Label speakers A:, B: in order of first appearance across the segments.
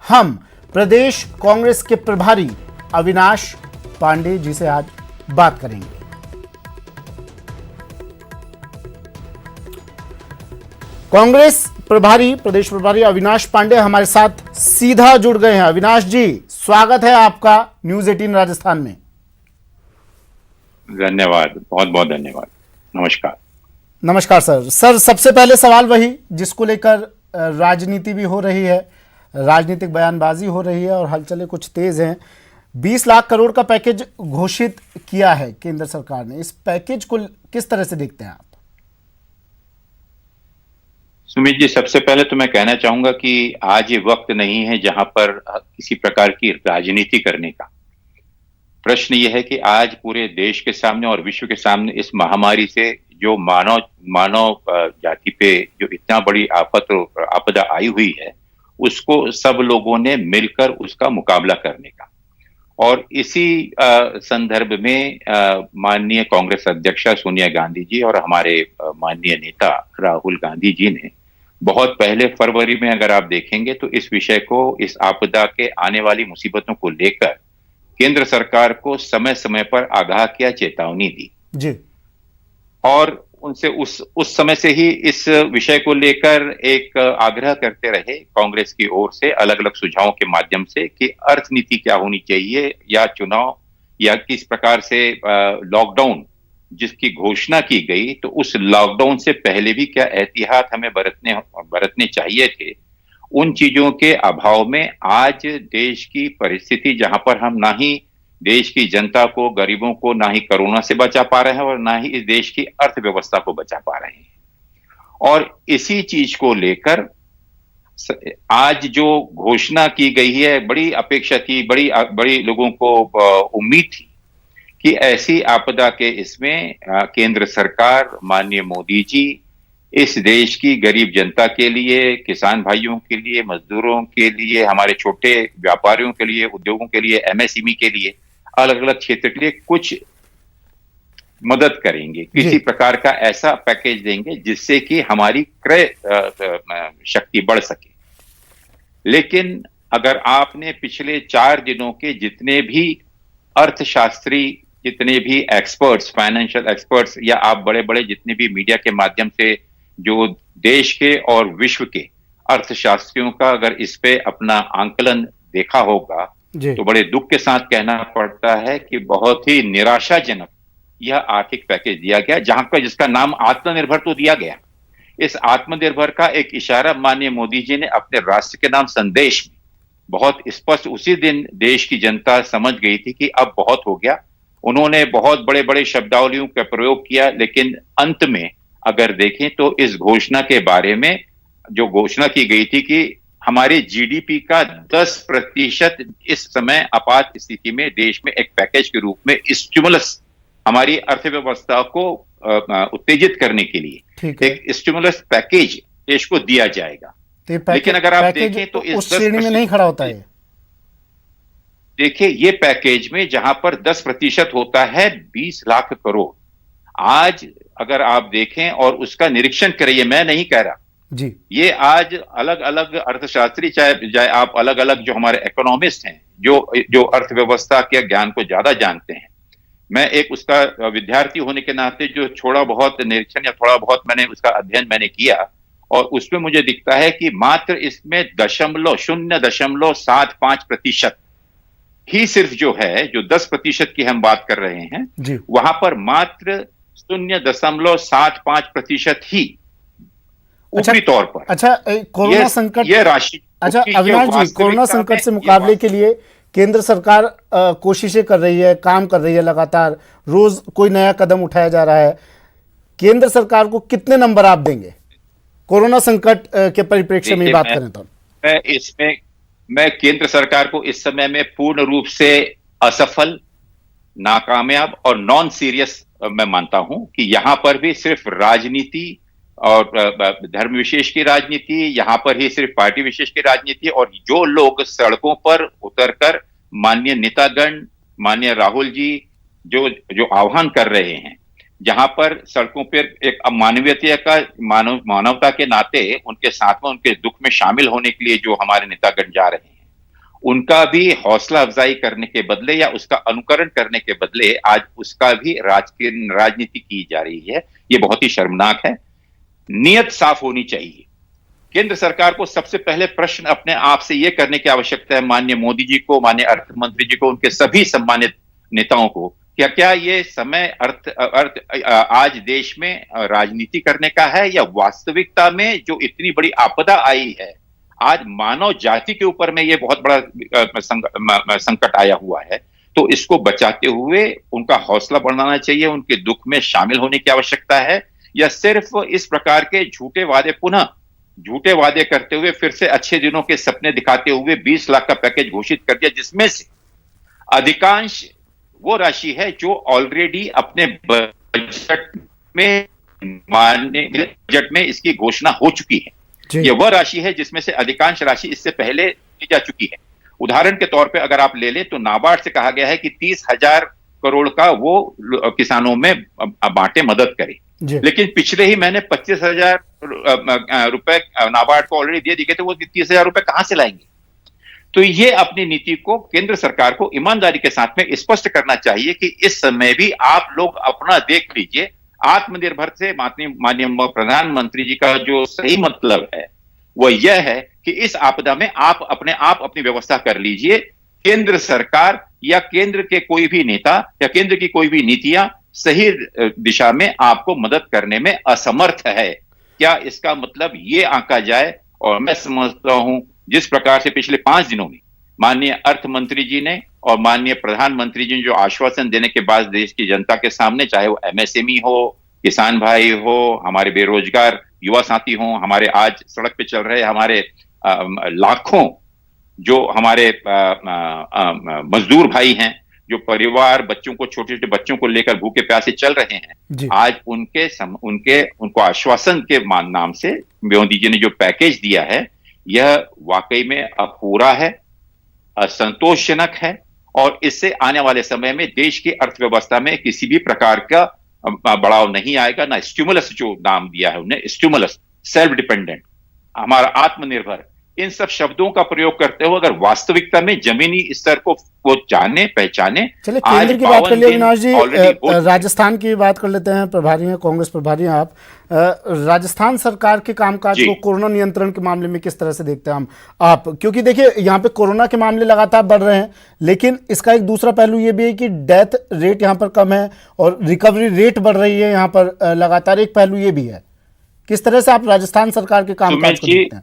A: हम प्रदेश कांग्रेस के प्रभारी अविनाश पांडे जी से आज बात करेंगे। कांग्रेस प्रभारी, प्रदेश प्रभारी अविनाश पांडे हमारे साथ सीधा जुड़ गए हैं। अविनाश जी, स्वागत है आपका न्यूज 18 राजस्थान में।
B: धन्यवाद, बहुत बहुत धन्यवाद। नमस्कार।
A: नमस्कार सर, सबसे पहले सवाल वही जिसको लेकर राजनीति भी हो रही है, राजनीतिक बयानबाजी हो रही है और हलचलें कुछ तेज हैं। 20 लाख करोड़ का पैकेज घोषित किया है केंद्र सरकार ने। इस पैकेज को किस तरह से देखते हैं आप?
B: सुमित जी, सबसे पहले तो मैं कहना चाहूंगा कि आज ये वक्त नहीं है जहां पर किसी प्रकार की राजनीति करने का। प्रश्न ये है कि आज पूरे देश के सामने और विश्व के सामने इस महामारी से जो मानव जाति पे जो इतना बड़ी आपदा आई हुई है, उसको सब लोगों ने मिलकर उसका मुकाबला करने का। और इसी संदर्भ में माननीय कांग्रेस अध्यक्षा सोनिया गांधी जी और हमारे माननीय नेता राहुल गांधी जी ने बहुत पहले फरवरी में, अगर आप देखेंगे तो इस विषय को, इस आपदा के आने वाली मुसीबतों को लेकर केंद्र सरकार को समय समय पर आगाह किया, चेतावनी दी
A: जी।
B: और उनसे उस समय से ही इस विषय को लेकर एक आग्रह करते रहे कांग्रेस की ओर से अलग अलग सुझावों के माध्यम से कि अर्थनीति क्या होनी चाहिए, या चुनाव, या किस प्रकार से लॉकडाउन जिसकी घोषणा की गई, तो उस लॉकडाउन से पहले भी क्या एहतियात हमें बरतने चाहिए थे। उन चीजों के अभाव में आज देश की परिस्थिति, जहां पर हम ना ही देश की जनता को, गरीबों को, ना ही कोरोना से बचा पा रहे हैं और ना ही इस देश की अर्थव्यवस्था को बचा पा रहे हैं। और इसी चीज को लेकर आज जो घोषणा की गई है, बड़ी अपेक्षा थी, बड़ी लोगों को उम्मीद थी कि ऐसी आपदा के इसमें केंद्र सरकार, माननीय मोदी जी इस देश की गरीब जनता के लिए, किसान भाइयों के लिए, मजदूरों के लिए, हमारे छोटे व्यापारियों के लिए, उद्योगों के लिए, एमएसएमई के लिए, अलग अलग क्षेत्र के लिए कुछ मदद करेंगे, किसी प्रकार का ऐसा पैकेज देंगे जिससे कि हमारी क्रय शक्ति बढ़ सके। लेकिन अगर आपने पिछले 4 दिनों के जितने भी अर्थशास्त्री, जितने भी एक्सपर्ट्स, फाइनेंशियल एक्सपर्ट्स, या आप बड़े बड़े जितने भी मीडिया के माध्यम से जो देश के और विश्व के अर्थशास्त्रियों का अगर इस पे अपना आंकलन देखा होगा, तो बड़े दुख के साथ कहना पड़ता है कि बहुत ही निराशाजनक यह आर्थिक पैकेज दिया गया, जहां पर जिसका नाम आत्मनिर्भर तो दिया गया। इस आत्मनिर्भर का एक इशारा माननीय मोदी जी ने अपने राष्ट्र के नाम संदेश में बहुत स्पष्ट, उसी दिन देश की जनता समझ गई थी कि अब बहुत हो गया। उन्होंने बहुत बड़े बड़े शब्दावलियों का प्रयोग किया, लेकिन अंत में अगर देखें तो इस घोषणा के बारे में जो घोषणा की गई थी कि हमारे जीडीपी का 10% इस समय आपात स्थिति में देश में एक पैकेज के रूप में स्टिमुलस, हमारी अर्थव्यवस्था को उत्तेजित करने के लिए एक स्टिमुलस पैकेज देश को दिया जाएगा। लेकिन अगर आप देखें तो इस
A: श्रेणी में नहीं खड़ा होता है।
B: देखिए, ये पैकेज में जहां पर 10% होता है 20 लाख करोड़। आज अगर आप देखें और उसका निरीक्षण करिए, मैं नहीं कह रहा
A: जी, ये
B: आज अलग अलग अर्थशास्त्री, चाहे आप अलग अलग जो हमारे इकोनॉमिस्ट हैं, जो अर्थव्यवस्था के ज्ञान को ज्यादा जानते हैं, मैं एक उसका विद्यार्थी होने के नाते जो थोड़ा बहुत निरीक्षण या थोड़ा बहुत मैंने उसका अध्ययन किया, और उसमें मुझे दिखता है कि मात्र इसमें 0.75% ही सिर्फ जो है, जो 10% की हम बात कर रहे हैं, वहां पर मात्र 0.75% ही ऊपरी तौर पर।
A: अच्छा, कोरोना संकट,
B: यह राशि,
A: अच्छा अविनाश जी, कोरोना संकट से मुकाबले के लिए केंद्र सरकार कोशिशें कर रही है, काम कर रही है, लगातार रोज कोई नया कदम उठाया जा रहा है। केंद्र सरकार को कितने नंबर आप देंगे कोरोना संकट के परिप्रेक्ष्य में बात करें तो?
B: मैं केंद्र सरकार को इस समय में पूर्ण रूप से असफल, नाकामयाब और नॉन सीरियस मैं मानता हूं कि यहां पर भी सिर्फ राजनीति और धर्म विशेष की राजनीति, यहां पर ही सिर्फ पार्टी विशेष की राजनीति, और जो लोग सड़कों पर उतरकर माननीय नेतागण, माननीय राहुल जी जो आह्वान कर रहे हैं, जहां पर सड़कों पर एक मानवता के नाते उनके साथ में, उनके दुख में शामिल होने के लिए जो हमारे नेतागण जा रहे हैं, उनका भी हौसला अफजाई करने के बदले या उसका अनुकरण करने के बदले आज उसका भी राजनीति की जा रही है। ये बहुत ही शर्मनाक है। नियत साफ होनी चाहिए। केंद्र सरकार को सबसे पहले प्रश्न अपने आप से यह करने की आवश्यकता है, माननीय मोदी जी को, माननीय अर्थ मंत्री जी को, उनके सभी सम्मानित नेताओं को, क्या ये समय अर्थ आज देश में राजनीति करने का है या वास्तविकता में जो इतनी बड़ी आपदा आई है, आज मानव जाति के ऊपर में ये बहुत बड़ा संकट आया हुआ है, तो इसको बचाते हुए उनका हौसला बढ़ाना चाहिए, उनके दुख में शामिल होने की आवश्यकता है, या सिर्फ इस प्रकार के झूठे वादे करते हुए फिर से अच्छे दिनों के सपने दिखाते हुए 20 लाख का पैकेज घोषित कर दिया, जिसमें से अधिकांश वो राशि है जो ऑलरेडी अपने बजट में इसकी घोषणा हो चुकी है। यह वह राशि है जिसमें से अधिकांश राशि इससे पहले दी जा चुकी है। उदाहरण के तौर पे अगर आप ले लें तो नाबार्ड से कहा गया है कि 30,000 करोड़ का वो किसानों में बांटे, मदद करे, लेकिन पिछले ही महीने 25,000 रुपए नाबार्ड को ऑलरेडी दे दिए थे, वो 30,000 रुपए कहां से लाएंगे? तो ये अपनी नीति को केंद्र सरकार को ईमानदारी के साथ में स्पष्ट करना चाहिए कि इस समय भी आप लोग अपना देख लीजिए। आत्मनिर्भर से माननीय प्रधानमंत्री जी का जो सही मतलब है वह यह है कि इस आपदा में आप अपनी व्यवस्था कर लीजिए। केंद्र सरकार या केंद्र के कोई भी नेता या केंद्र की कोई भी नीतियां सही दिशा में आपको मदद करने में असमर्थ है, क्या इसका मतलब ये आंका जाए? और मैं समझता हूं जिस प्रकार से पिछले 5 दिनों में माननीय अर्थ मंत्री जी ने और माननीय प्रधानमंत्री जी ने जो आश्वासन देने के बाद देश की जनता के सामने, चाहे वो एमएसएमई हो, किसान भाई हो, हमारे बेरोजगार युवा साथी हो, हमारे आज सड़क पे चल रहे हमारे लाखों जो हमारे मजदूर भाई हैं, जो परिवार छोटे छोटे बच्चों को लेकर भूखे प्यासे चल रहे हैं, आज उनको आश्वासन के नाम से मोदी जी ने जो पैकेज दिया है यह वाकई में अपूरा है, असंतोषजनक है, और इससे आने वाले समय में देश की अर्थव्यवस्था में किसी भी प्रकार का बढ़ाव नहीं आएगा। ना स्टिमुलस जो नाम दिया है उन्हें, स्टिमुलस, सेल्फ डिपेंडेंट, हमारा आत्मनिर्भर, इन सब शब्दों का प्रयोग करते हुए अगर वास्तविकता में जमीनी स्तर को वो जाने पहचाने।
A: चलिए केंद्र की बात कर लिया अविनाश जी, राजस्थान की बात कर लेते हैं। प्रभारी हैं, कांग्रेस प्रभारी हैं आप। राजस्थान सरकार के कामकाज को कोरोना नियंत्रण के मामले में किस तरह से देखते हैं आप? क्योंकि देखिए यहाँ पे कोरोना के मामले लगातार बढ़ रहे हैं, लेकिन इसका एक दूसरा पहलू ये भी है कि डेथ रेट यहाँ पर कम है और रिकवरी रेट बढ़ रही है यहाँ पर लगातार, एक पहलू ये भी है। किस तरह से आप राजस्थान सरकार के कामकाज को देखते हैं?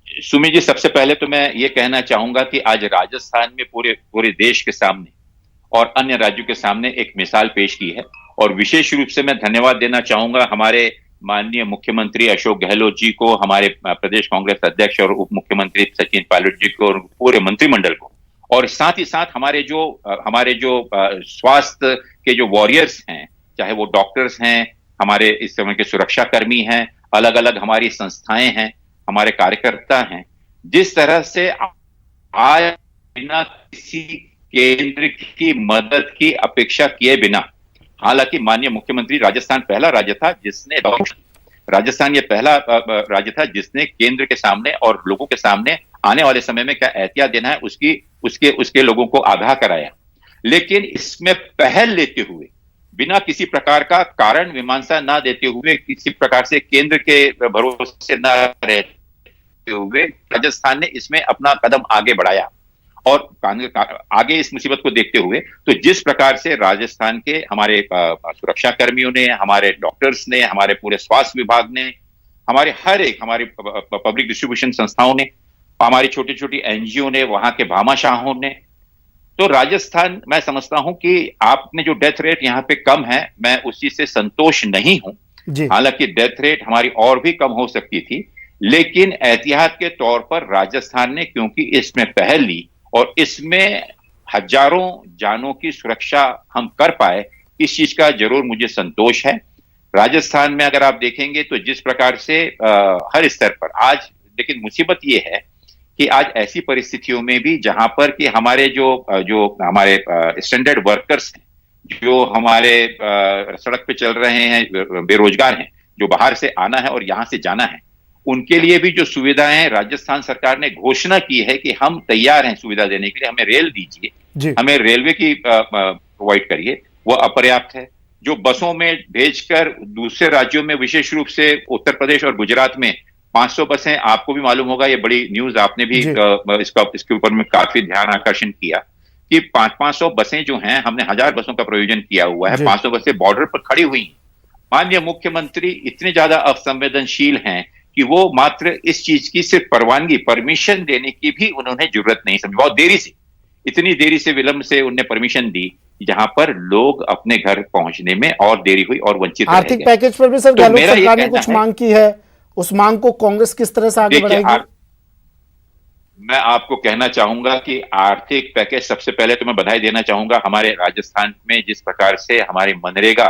B: सुमित जी, सबसे पहले तो मैं ये कहना चाहूंगा कि आज राजस्थान में पूरे देश के सामने और अन्य राज्यों के सामने एक मिसाल पेश की है, और विशेष रूप से मैं धन्यवाद देना चाहूंगा हमारे माननीय मुख्यमंत्री अशोक गहलोत जी को, हमारे प्रदेश कांग्रेस अध्यक्ष और उप मुख्यमंत्री सचिन पायलट जी को और पूरे मंत्रिमंडल को, और साथ ही साथ हमारे जो स्वास्थ्य के जो वॉरियर्स हैं, चाहे वो डॉक्टर्स हैं, हमारे इस समय के सुरक्षा कर्मी हैं, अलग अलग हमारी संस्थाएं हैं, हमारे कार्यकर्ता हैं, जिस तरह से आज बिना किसी केंद्र की मदद की अपेक्षा किए बिना, हालांकि माननीय मुख्यमंत्री राजस्थान पहला राज्य था जिसने केंद्र के सामने और लोगों के सामने आने वाले समय में क्या एहतियात देना है उसके लोगों को आगाह कराया, लेकिन इसमें पहल लेते हुए, बिना किसी प्रकार का कारण मीमांसा ना देते हुए, किसी प्रकार से केंद्र के भरोसे न रहते हुए राजस्थान ने इसमें अपना कदम आगे बढ़ाया, और आगे इस मुसीबत को देखते हुए तो जिस प्रकार से राजस्थान के हमारे सुरक्षा कर्मियों ने, हमारे डॉक्टर्स ने, हमारे पूरे स्वास्थ्य विभाग ने, हमारी पब्लिक डिस्ट्रीब्यूशन संस्थाओं ने, हमारी छोटी छोटी एनजीओ ने, वहां के भामाशाहों ने, तो राजस्थान, मैं समझता हूं कि आपने जो डेथ रेट यहाँ पे कम है, मैं उस चीज से संतोष नहीं हूं। हालांकि डेथ रेट हमारी और भी कम हो सकती थी, लेकिन एहतियात के तौर पर राजस्थान ने क्योंकि इसमें पहल ली और इसमें हजारों जानों की सुरक्षा हम कर पाए, इस चीज का जरूर मुझे संतोष है। राजस्थान में अगर आप देखेंगे तो जिस प्रकार से हर स्तर पर आज, लेकिन मुसीबत ये है कि आज ऐसी परिस्थितियों में भी जहां पर कि हमारे जो हमारे स्टैंडर्ड वर्कर्स हैं, जो हमारे सड़क पे चल रहे हैं, बेरोजगार हैं, जो बाहर से आना है और यहां से जाना है, उनके लिए भी जो सुविधाएं हैं, राजस्थान सरकार ने घोषणा की है कि हम तैयार हैं सुविधा देने के लिए, हमें रेल दीजिए,
A: जी
B: हमें रेलवे की प्रोवाइड करिए, वो अपर्याप्त है। जो बसों में भेजकर दूसरे राज्यों में, विशेष रूप से उत्तर प्रदेश और गुजरात में 500 बसें, आपको भी मालूम होगा, ये बड़ी न्यूज, आपने भी
A: जी
B: इसके ऊपर में काफी ध्यान आकर्षण किया कि 500 बसें जो हैं, हमने 1000 बसों का प्रयोजन किया हुआ है,
A: जी
B: 500 बसें बॉर्डर पर खड़ी हुई हैं। माननीय मुख्यमंत्री इतने ज्यादा असंवेदनशील हैं कि वो मात्र इस चीज की सिर्फ परवानगी, परमिशन देने की भी उन्होंने जरूरत नहीं समझी। बहुत देरी से, इतनी देरी से, विलंब से उन्होंने परमिशन दी, जहां पर लोग अपने घर पहुंचने में और देरी हुई और वंचित रह
A: आर्थिक
B: गए।
A: पैकेज पर भी सर
B: तो
A: गहलोत
B: मेरा ये
A: सरकार ने
B: कहना
A: कुछ
B: है,
A: मांग की है, उस मांग को कांग्रेस किस तरह से आगे
B: देखिए,
A: बढ़ाएगी?
B: मैं आपको कहना चाहूंगा कि आर्थिक पैकेज, सबसे पहले तो मैं बधाई देना चाहूंगा हमारे राजस्थान में, जिस प्रकार से हमारे मनरेगा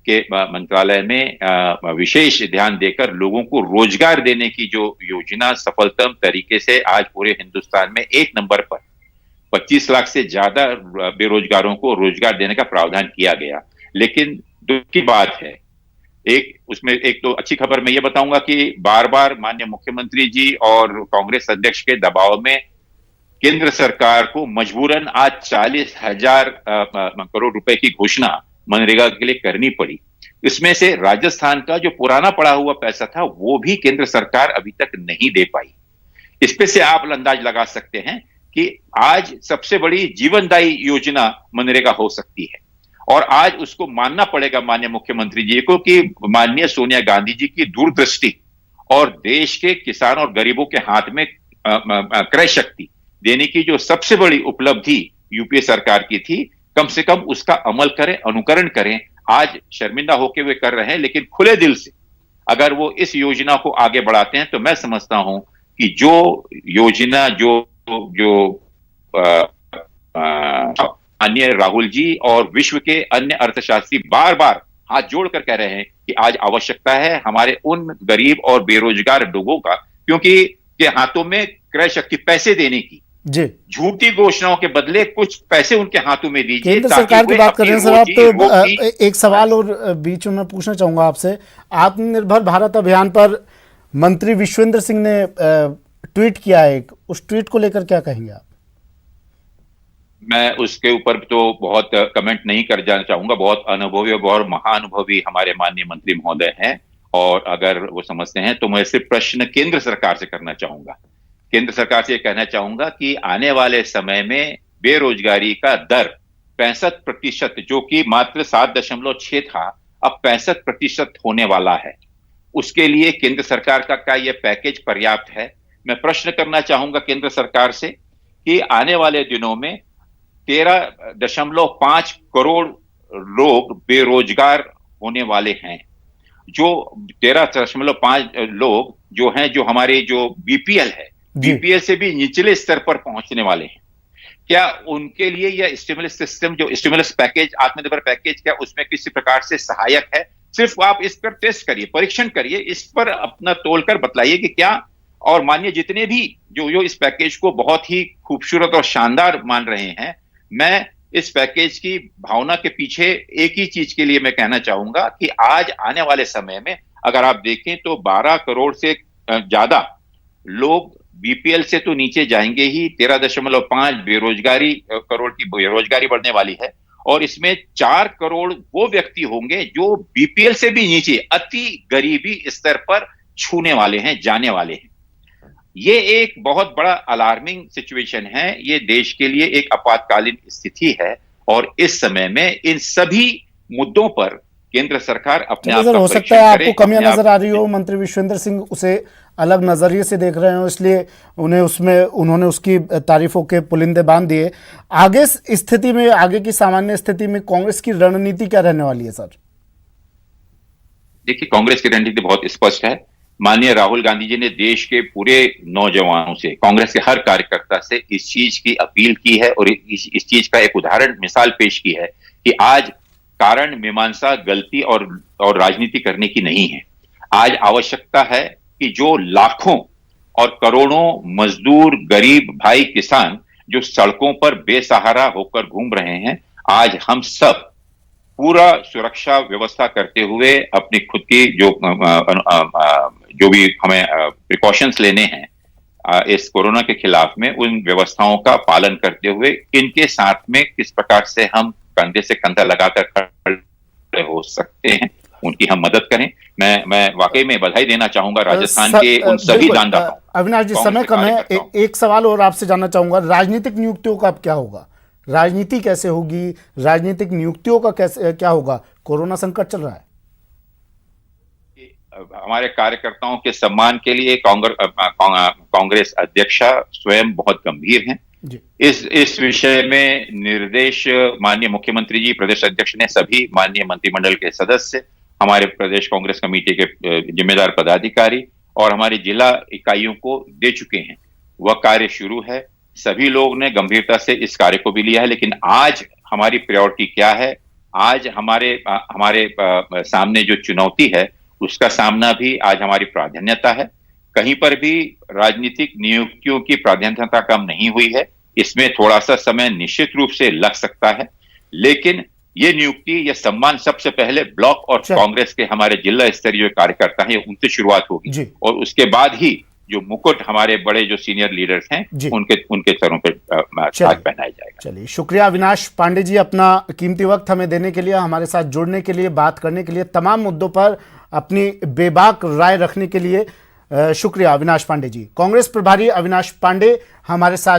B: के मंत्रालय में विशेष ध्यान देकर लोगों को रोजगार देने की जो योजना सफलतम तरीके से आज पूरे हिंदुस्तान में एक नंबर पर 25 लाख से ज्यादा बेरोजगारों को रोजगार देने का प्रावधान किया गया। लेकिन दुख की बात है, उसमें एक तो अच्छी खबर मैं ये बताऊंगा कि बार बार माननीय मुख्यमंत्री जी और कांग्रेस अध्यक्ष के दबाव में केंद्र सरकार को मजबूरन आज 40,000 करोड़ रुपए की घोषणा मनरेगा के लिए करनी पड़ी। इसमें से राजस्थान का जो पुराना पड़ा हुआ पैसा था, वो भी केंद्र सरकार अभी तक नहीं दे पाई। इस पे से आप अंदाज लगा सकते हैं कि आज सबसे बड़ी जीवनदायी योजना मनरेगा हो सकती है, और आज उसको मानना पड़ेगा माननीय मुख्यमंत्री जी को कि माननीय सोनिया गांधी जी की दूरदृष्टि और देश के किसान और गरीबों के हाथ में क्रय शक्ति देने की जो सबसे बड़ी उपलब्धि यूपीए सरकार की थी, कम से कम उसका अमल करें, अनुकरण करें। आज शर्मिंदा होकर वे कर रहे हैं, लेकिन खुले दिल से अगर वो इस योजना को आगे बढ़ाते हैं तो मैं समझता हूं कि जो योजना जो माननीय राहुल जी और विश्व के अन्य अर्थशास्त्री बार बार हाथ जोड़कर कह रहे हैं कि आज आवश्यकता है हमारे उन गरीब और बेरोजगार लोगों का, क्योंकि के हाथों में क्रय शक्ति, पैसे देने की,
A: जी
B: झूठी घोषणाओं के बदले कुछ पैसे उनके हाथों में दीजिए।
A: केंद्र सरकार की बात कर रहे हैं सर आप, तो एक सवाल और बीच में मैं पूछना चाहूंगा आपसे। आत्मनिर्भर भारत अभियान पर मंत्री विश्वेंद्र सिंह ने ट्वीट किया है, उस ट्वीट को लेकर क्या कहेंगे आप?
B: मैं उसके ऊपर तो बहुत कमेंट नहीं कर जाना चाहूंगा। बहुत अनुभवी और बहुत महाअनुभवी हमारे माननीय मंत्री महोदय हैं, और अगर वो समझते हैं तो मैं सिर्फ प्रश्न केंद्र सरकार से करना चाहूंगा। केंद्र सरकार से कहना चाहूंगा कि आने वाले समय में बेरोजगारी का दर 65%, जो कि मात्र 7.6 था, अब 65% होने वाला है। उसके लिए केंद्र सरकार का यह पैकेज पर्याप्त है? मैं प्रश्न करना चाहूंगा केंद्र सरकार से कि आने वाले दिनों में 13.5 करोड़ लोग बेरोजगार होने वाले हैं। जो 13.5 लोग जो हैं, जो हमारे जो बीपीएल है, बीपीएल से भी निचले स्तर पर पहुंचने वाले हैं। क्या उनके लिए यह स्टिमुलस सिस्टम, जो स्टिमुलस पैकेज, आत्मनिर्भर पैकेज, क्या उसमें किसी प्रकार से सहायक है? सिर्फ आप इस पर टेस्ट करिए, परीक्षण करिए, इस पर अपना तोलकर बतलाइए कि क्या। और मानिए जितने भी जो इस पैकेज को बहुत ही खूबसूरत और शानदार मान रहे हैं, मैं इस पैकेज की भावना के पीछे एक ही चीज के लिए मैं कहना चाहूंगा कि आज आने वाले समय में अगर आप देखें तो 12 करोड़ से ज्यादा लोग बीपीएल से तो नीचे जाएंगे ही। 13.5 बेरोजगारी करोड़ की बेरोजगारी बढ़ने वाली है, और इसमें 4 करोड़ वो व्यक्ति होंगे जो बीपीएल से भी नीचे अति गरीबी स्तर पर छूने वाले हैं, जाने वाले हैं। ये एक बहुत बड़ा अलार्मिंग सिचुएशन है, ये देश के लिए एक आपातकालीन स्थिति है, और इस समय में इन सभी मुद्दों पर केंद्र सरकार अपने आप का
A: हो सकता है आपको कमियां नजर आ रही हो, मंत्री विश्वेंद्र सिंह उसे अलग नजरिए से देख रहे हो, इसलिए उन्होंने उसकी तारीफों के पुलिंदे बांध दिए। आगे स्थिति में, आगे की सामान्य स्थिति में कांग्रेस की रणनीति क्या रहने वाली है सर?
B: देखिए, कांग्रेस की रणनीति बहुत स्पष्ट है। माननीय राहुल गांधी जी ने देश के पूरे नौजवानों से, कांग्रेस के हर कार्यकर्ता से इस चीज की अपील की है, और इस चीज का एक उदाहरण, मिसाल पेश की है कि आज कारण मीमांसा, गलती और राजनीति करने की नहीं है। आज आवश्यकता है कि जो लाखों और करोड़ों मजदूर, गरीब भाई किसान जो सड़कों पर बेसहारा होकर घूम रहे हैं, आज हम सब पूरा सुरक्षा व्यवस्था करते हुए अपनी खुद की जो भी हमें प्रिकॉशंस लेने हैं इस कोरोना के खिलाफ में, उन व्यवस्थाओं का पालन करते हुए इनके साथ में किस प्रकार से हम कंधे से कंधा लगाकर खड़े हो सकते हैं, उनकी हम मदद करें। मैं वाकई में बधाई देना चाहूंगा राजस्थान के उन सभी दानदाताओं।
A: अविनाश जी, समय कम है, एक सवाल और आपसे जानना चाहूंगा, राजनीतिक नियुक्तियों का अब क्या होगा? राजनीति कैसे होगी? राजनीतिक नियुक्तियों का कैसे क्या होगा? कोरोना संकट चल रहा है।
B: हमारे कार्यकर्ताओं के सम्मान के लिए कांग्रेस अध्यक्षा स्वयं बहुत गंभीर हैं। इस विषय में निर्देश माननीय मुख्यमंत्री जी, प्रदेश अध्यक्ष ने सभी माननीय मंत्रिमंडल के सदस्य, हमारे प्रदेश कांग्रेस कमेटी के जिम्मेदार पदाधिकारी और हमारी जिला इकाइयों को दे चुके हैं। वह कार्य शुरू है। सभी लोग ने गंभीरता से इस कार्य को भी लिया है। लेकिन आज हमारी प्रायोरिटी क्या है? आज हमारे सामने जो चुनौती है उसका सामना भी आज हमारी प्राधान्यता है। कहीं पर भी राजनीतिक नियुक्तियों की प्राधान्यता कम नहीं हुई है। इसमें थोड़ा सा समय निश्चित रूप से लग सकता है, लेकिन ये नियुक्ति, ये सम्मान सबसे पहले ब्लॉक और कांग्रेस के हमारे जिला स्तरीय जो कार्यकर्ता हैं उनसे शुरुआत होगी और उसके बाद ही जो मुकुट हमारे बड़े जो सीनियर लीडर्स हैं उनके सरों पर ताज पहनाया जाएगा।
A: चलिए, शुक्रिया अविनाश पांडे जी, अपना कीमती वक्त हमें देने के लिए, हमारे साथ जुड़ने के लिए, बात करने के लिए, तमाम मुद्दों पर अपनी बेबाक राय रखने के लिए शुक्रिया अविनाश पांडे जी। कांग्रेस प्रभारी अविनाश पांडे हमारे साथ